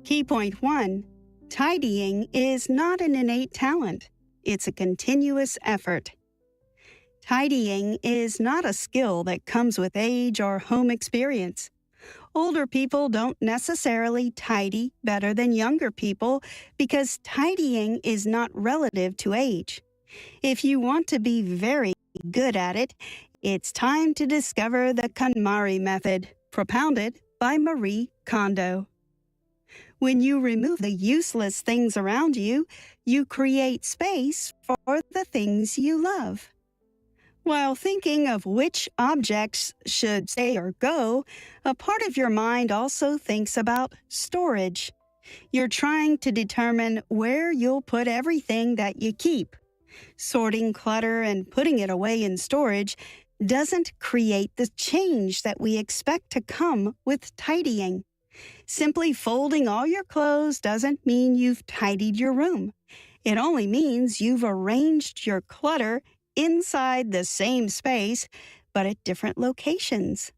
Key point 1. Tidying is not an innate talent. It's a continuous effort. Tidying is not a skill that comes with age or home experience. Older people don't necessarily tidy better than younger people because tidying is not relative to age. If you want to be very good at it, it's time to discover the KonMari method, propounded by Marie Kondo. When you remove the useless things around you, you create space for the things you love. While thinking of which objects should stay or go, a part of your mind also thinks about storage. You're trying to determine where you'll put everything that you keep. Sorting clutter and putting it away in storage doesn't create the change that we expect to come with tidying. Simply folding all your clothes doesn't mean you've tidied your room. It only means you've arranged your clutter inside the same space, but at different locations.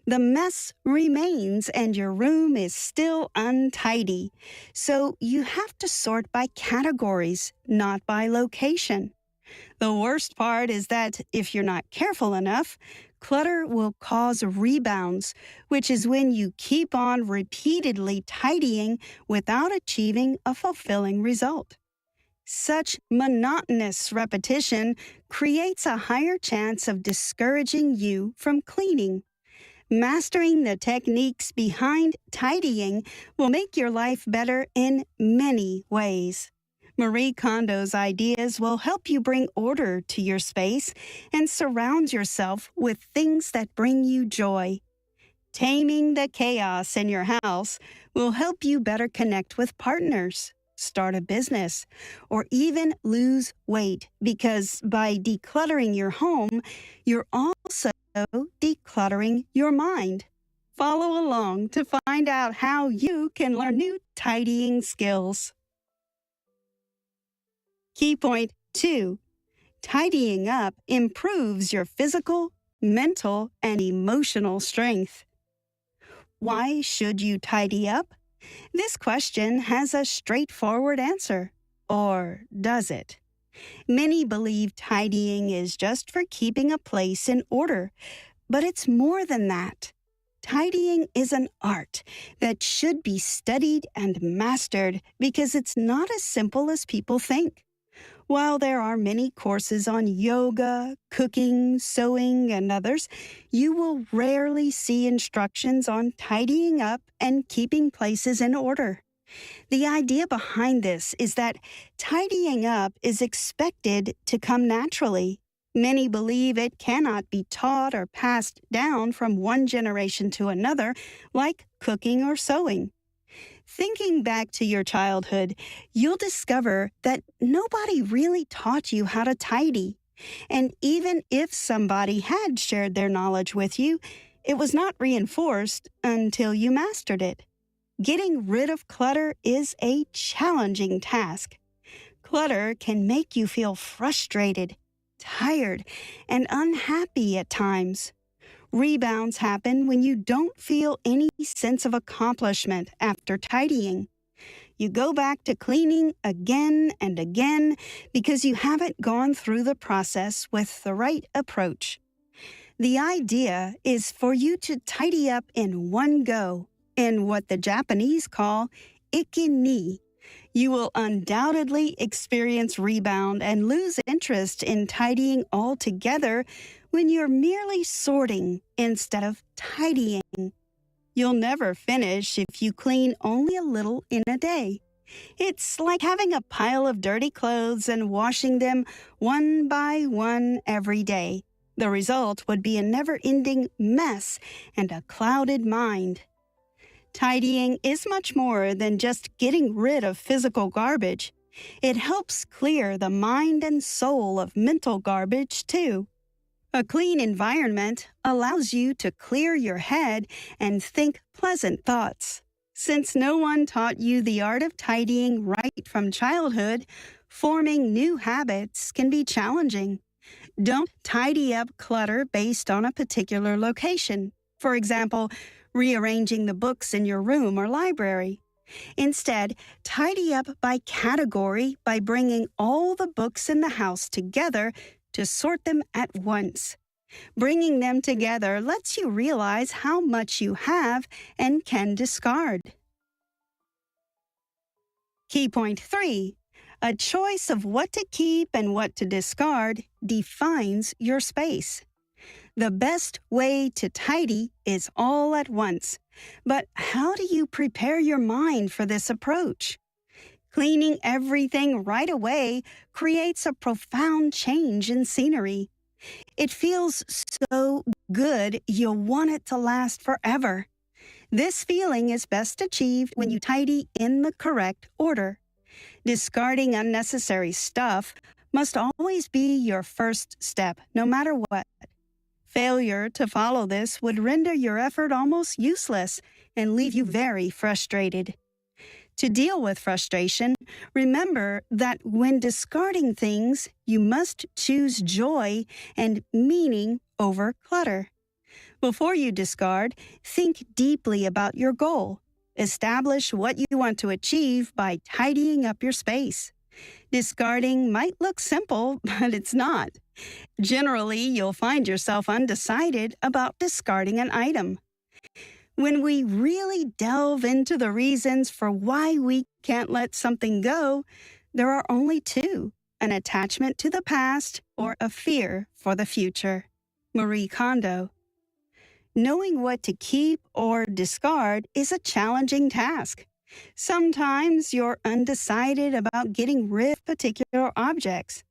The mess remains and your room is still untidy. So you have to sort by categories, not by location. The worst part is that if you're not careful enough, clutter will cause rebounds, which is when you keep on repeatedly tidying without achieving a fulfilling result. Such monotonous repetition creates a higher chance of discouraging you from cleaning. Mastering the techniques behind tidying will make your life better in many ways. Marie Kondo's ideas will help you bring order to your space and surround yourself with things that bring you joy. Taming the chaos in your house will help you better connect with partners, start a business, or even lose weight because by decluttering your home, you're also decluttering your mind. Follow along to find out how you can learn new tidying skills. Key point 2. Tidying up improves your physical, mental, and emotional strength. Why should you tidy up? This question has a straightforward answer. Or does it? Many believe tidying is just for keeping a place in order, but it's more than that. Tidying is an art that should be studied and mastered because it's not as simple as people think. While there are many courses on yoga, cooking, sewing, and others, you will rarely see instructions on tidying up and keeping places in order. The idea behind this is that tidying up is expected to come naturally. Many believe it cannot be taught or passed down from one generation to another, like cooking or sewing. Thinking back to your childhood, you'll discover that nobody really taught you how to tidy. And even if somebody had shared their knowledge with you, it was not reinforced until you mastered it. Getting rid of clutter is a challenging task. Clutter can make you feel frustrated, tired, and unhappy at times. Rebounds happen when you don't feel any sense of accomplishment after tidying. You go back to cleaning again and again because you haven't gone through the process with the right approach. The idea is for you to tidy up in one go, in what the Japanese call iki-ni. You will undoubtedly experience rebound and lose interest in tidying altogether when you're merely sorting instead of tidying. You'll never finish if you clean only a little in a day. It's like having a pile of dirty clothes and washing them one by one every day. The result would be a never-ending mess and a clouded mind. Tidying is much more than just getting rid of physical garbage. It helps clear the mind and soul of mental garbage, too. A clean environment allows you to clear your head and think pleasant thoughts. Since no one taught you the art of tidying right from childhood, forming new habits can be challenging. Don't tidy up clutter based on a particular location. For example, rearranging the books in your room or library. Instead, tidy up by category by bringing all the books in the house together to sort them at once. Bringing them together lets you realize how much you have and can discard. Key point 3. A choice of what to keep and what to discard defines your space. The best way to tidy is all at once. But how do you prepare your mind for this approach? Cleaning everything right away creates a profound change in scenery. It feels so good you'll want it to last forever. This feeling is best achieved when you tidy in the correct order. Discarding unnecessary stuff must always be your first step, no matter what. Failure to follow this would render your effort almost useless and leave you very frustrated. To deal with frustration, remember that when discarding things, you must choose joy and meaning over clutter. Before you discard, think deeply about your goal. Establish what you want to achieve by tidying up your space. Discarding might look simple, but it's not. Generally, you'll find yourself undecided about discarding an item. When we really delve into the reasons for why we can't let something go, there are only two: an attachment to the past or a fear for the future. Marie Kondo. Knowing what to keep or discard is a challenging task. Sometimes you're undecided about getting rid of particular objects.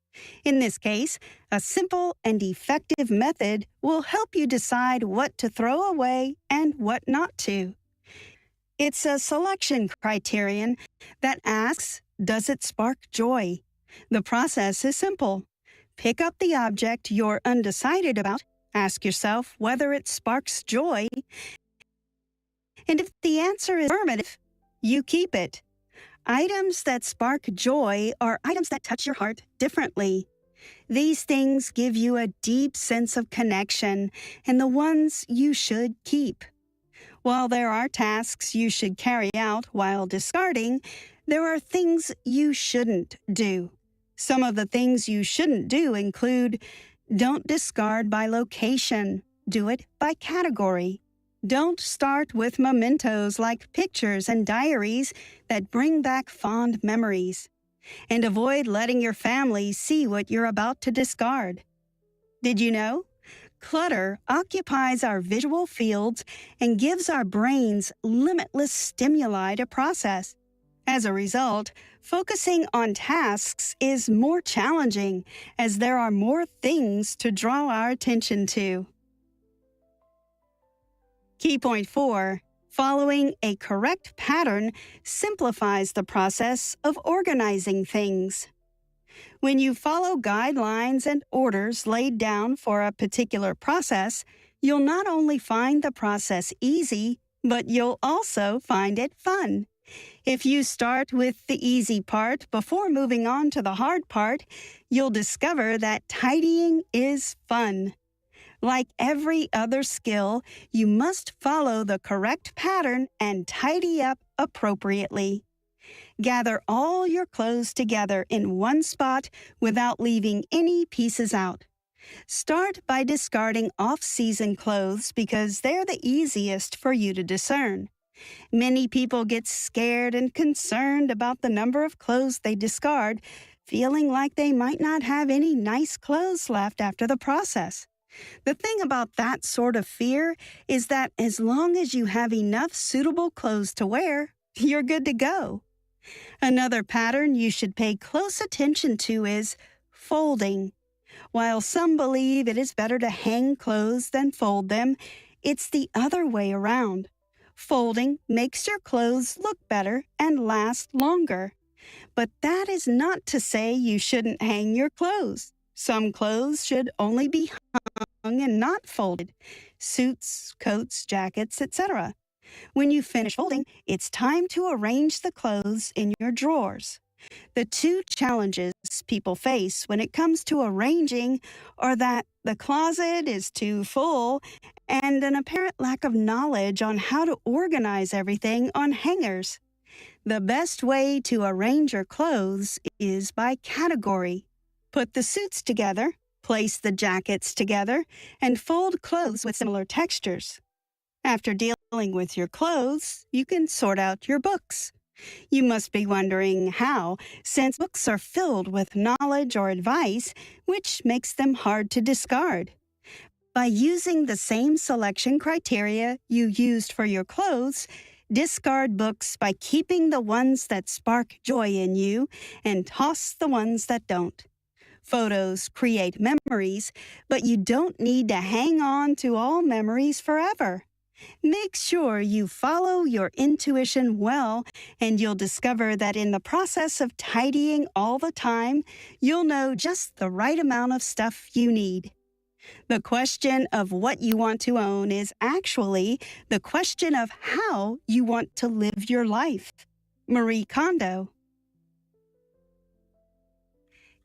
In this case, a simple and effective method will help you decide what to throw away and what not to. It's a selection criterion that asks, does it spark joy? The process is simple. Pick up the object you're undecided about, ask yourself whether it sparks joy, and if the answer is affirmative, you keep it. Items that spark joy are items that touch your heart differently. These things give you a deep sense of connection, and the ones you should keep. While there are tasks you should carry out while discarding, there are things you shouldn't do. Some of the things you shouldn't do include: don't discard by location. Do it by category. Don't start with mementos like pictures and diaries that bring back fond memories. And avoid letting your family see what you're about to discard. Did you know? Clutter occupies our visual fields and gives our brains limitless stimuli to process. As a result, focusing on tasks is more challenging as there are more things to draw our attention to. Key point 4. Following a correct pattern simplifies the process of organizing things. When you follow guidelines and orders laid down for a particular process, you'll not only find the process easy, but you'll also find it fun. If you start with the easy part before moving on to the hard part, you'll discover that tidying is fun. Like every other skill, you must follow the correct pattern and tidy up appropriately. Gather all your clothes together in one spot without leaving any pieces out. Start by discarding off-season clothes because they're the easiest for you to discern. Many people get scared and concerned about the number of clothes they discard, feeling like they might not have any nice clothes left after the process. The thing about that sort of fear is that as long as you have enough suitable clothes to wear, you're good to go. Another pattern you should pay close attention to is folding. While some believe it is better to hang clothes than fold them, it's the other way around. Folding makes your clothes look better and last longer. But that is not to say you shouldn't hang your clothes. Some clothes should only be hung and not folded. Suits, coats, jackets, etc. When you finish folding, it's time to arrange the clothes in your drawers. The two challenges people face when it comes to arranging are that the closet is too full and an apparent lack of knowledge on how to organize everything on hangers. The best way to arrange your clothes is by category. Put the suits together, place the jackets together, and fold clothes with similar textures. After dealing with your clothes, you can sort out your books. You must be wondering how, since books are filled with knowledge or advice, which makes them hard to discard. By using the same selection criteria you used for your clothes, discard books by keeping the ones that spark joy in you and toss the ones that don't. Photos create memories, but you don't need to hang on to all memories forever. Make sure you follow your intuition well, and you'll discover that in the process of tidying all the time, you'll know just the right amount of stuff you need. The question of what you want to own is actually the question of how you want to live your life. Marie Kondo.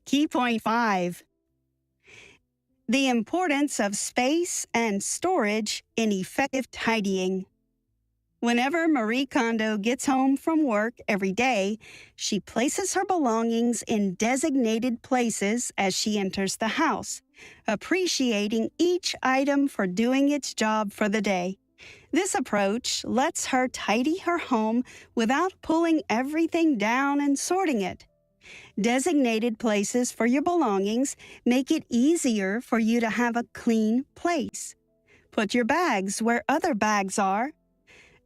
Key point 5. The importance of space and storage in effective tidying. Whenever Marie Kondo gets home from work every day, she places her belongings in designated places as she enters the house, appreciating each item for doing its job for the day. This approach lets her tidy her home without pulling everything down and sorting it. Designated places for your belongings make it easier for you to have a clean place. Put your bags where other bags are.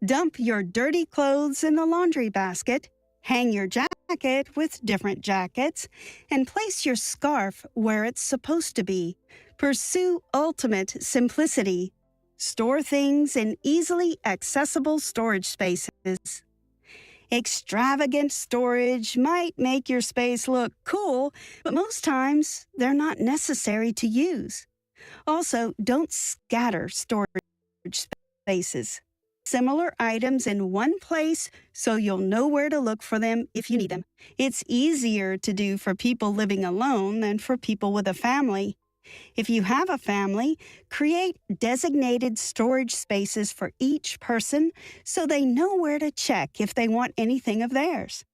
Dump your dirty clothes in the laundry basket. Hang your jacket with different jackets. And place your scarf where it's supposed to be. Pursue ultimate simplicity. Store things in easily accessible storage spaces. Extravagant storage might make your space look cool, but most times they're not necessary to use. Also, don't scatter storage spaces. Similar items in one place so you'll know where to look for them if you need them. It's easier to do for people living alone than for people with a family. If you have a family, create designated storage spaces for each person so they know where to check if they want anything of theirs.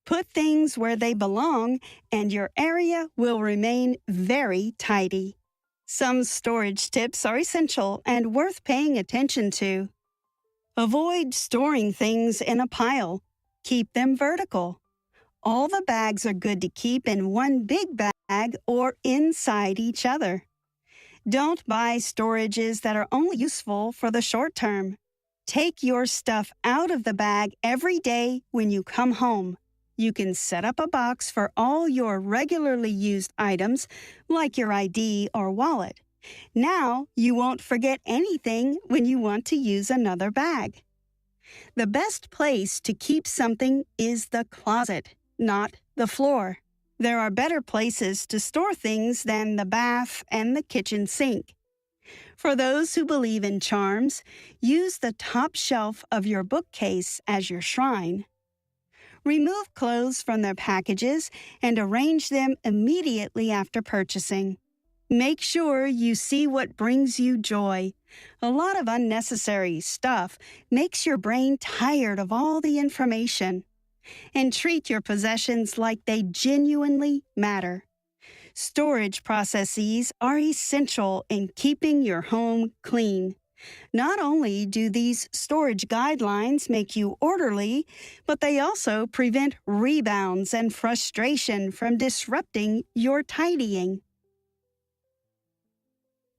Put things where they belong, and your area will remain very tidy. Some storage tips are essential and worth paying attention to. Avoid storing things in a pile. Keep them vertical. All the bags are good to keep in one big bag or inside each other. Don't buy storages that are only useful for the short term. Take your stuff out of the bag every day when you come home. You can set up a box for all your regularly used items, like your ID or wallet. Now you won't forget anything when you want to use another bag. The best place to keep something is the closet, not the floor. There are better places to store things than the bath and the kitchen sink. For those who believe in charms, use the top shelf of your bookcase as your shrine. Remove clothes from their packages and arrange them immediately after purchasing. Make sure you see what brings you joy. A lot of unnecessary stuff makes your brain tired of all the information. And treat your possessions like they genuinely matter. Storage processes are essential in keeping your home clean. Not only do these storage guidelines make you orderly, but they also prevent rebounds and frustration from disrupting your tidying.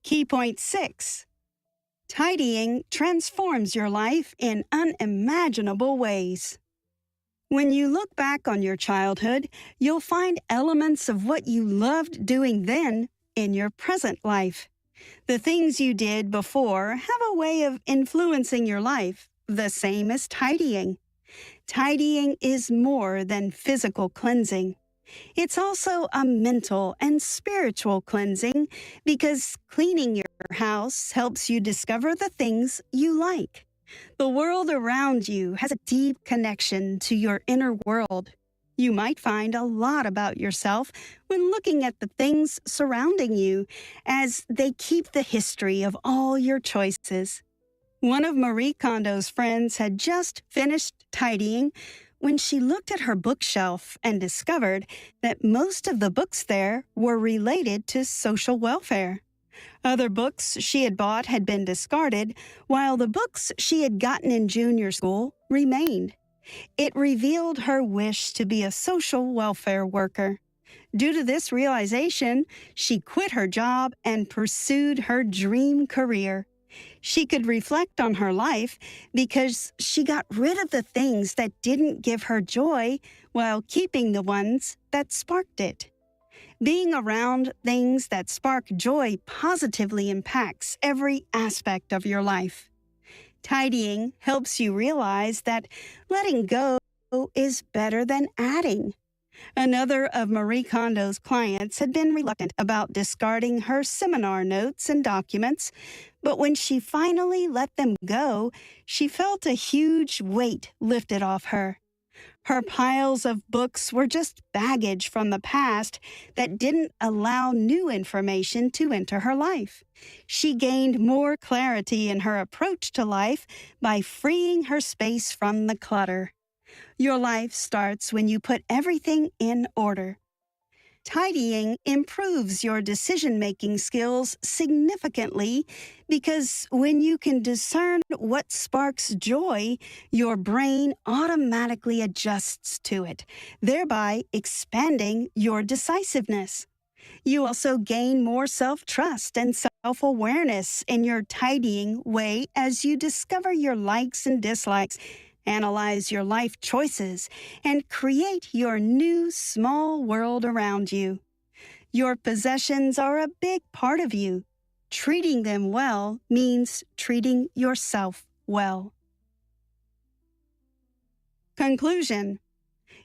Key point 6. Tidying transforms your life in unimaginable ways. When you look back on your childhood, you'll find elements of what you loved doing then in your present life. The things you did before have a way of influencing your life, the same as tidying. Tidying is more than physical cleansing. It's also a mental and spiritual cleansing because cleaning your house helps you discover the things you like. The world around you has a deep connection to your inner world. You might find a lot about yourself when looking at the things surrounding you, as they keep the history of all your choices. One of Marie Kondo's friends had just finished tidying when she looked at her bookshelf and discovered that most of the books there were related to social welfare. Other books she had bought had been discarded, while the books she had gotten in junior school remained. It revealed her wish to be a social welfare worker. Due to this realization, she quit her job and pursued her dream career. She could reflect on her life because she got rid of the things that didn't give her joy while keeping the ones that sparked it. Being around things that spark joy positively impacts every aspect of your life. Tidying helps you realize that letting go is better than adding. Another of Marie Kondo's clients had been reluctant about discarding her seminar notes and documents, but when she finally let them go, she felt a huge weight lifted off her. Her piles of books were just baggage from the past that didn't allow new information to enter her life. She gained more clarity in her approach to life by freeing her space from the clutter. Your life starts when you put everything in order. Tidying improves your decision-making skills significantly because when you can discern what sparks joy, your brain automatically adjusts to it, thereby expanding your decisiveness. You also gain more self-trust and self-awareness in your tidying way as you discover your likes and dislikes, analyze your life choices, and create your new small world around you. Your possessions are a big part of you. Treating them well means treating yourself well. Conclusion.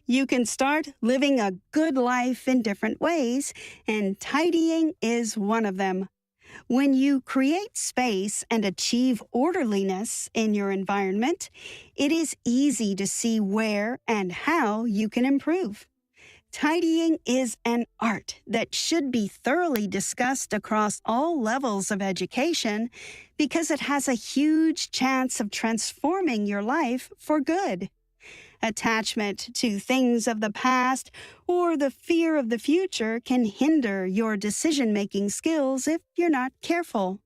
You can start living a good life in different ways, and tidying is one of them. When you create space and achieve orderliness in your environment, it is easy to see where and how you can improve. Tidying is an art that should be thoroughly discussed across all levels of education because it has a huge chance of transforming your life for good. Attachment to things of the past or the fear of the future can hinder your decision-making skills if you're not careful.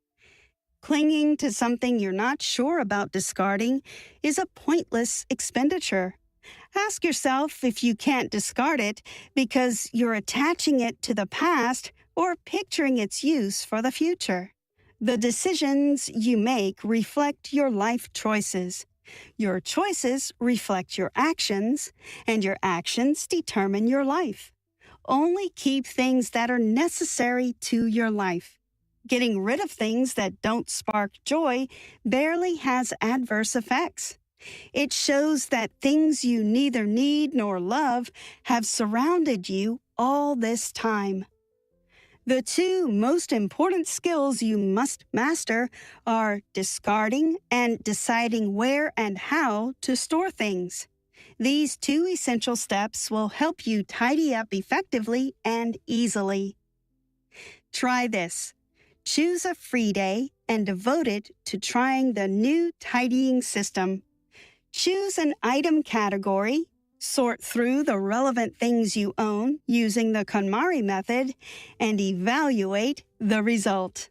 Clinging to something you're not sure about discarding is a pointless expenditure. Ask yourself if you can't discard it because you're attaching it to the past or picturing its use for the future. The decisions you make reflect your life choices. Your choices reflect your actions, and your actions determine your life. Only keep things that are necessary to your life. Getting rid of things that don't spark joy barely has adverse effects. It shows that things you neither need nor love have surrounded you all this time. The two most important skills you must master are discarding and deciding where and how to store things. These two essential steps will help you tidy up effectively and easily. Try this. Choose a free day and devote it to trying the new tidying system. Choose an item category. Sort through the relevant things you own using the KonMari method and evaluate the result.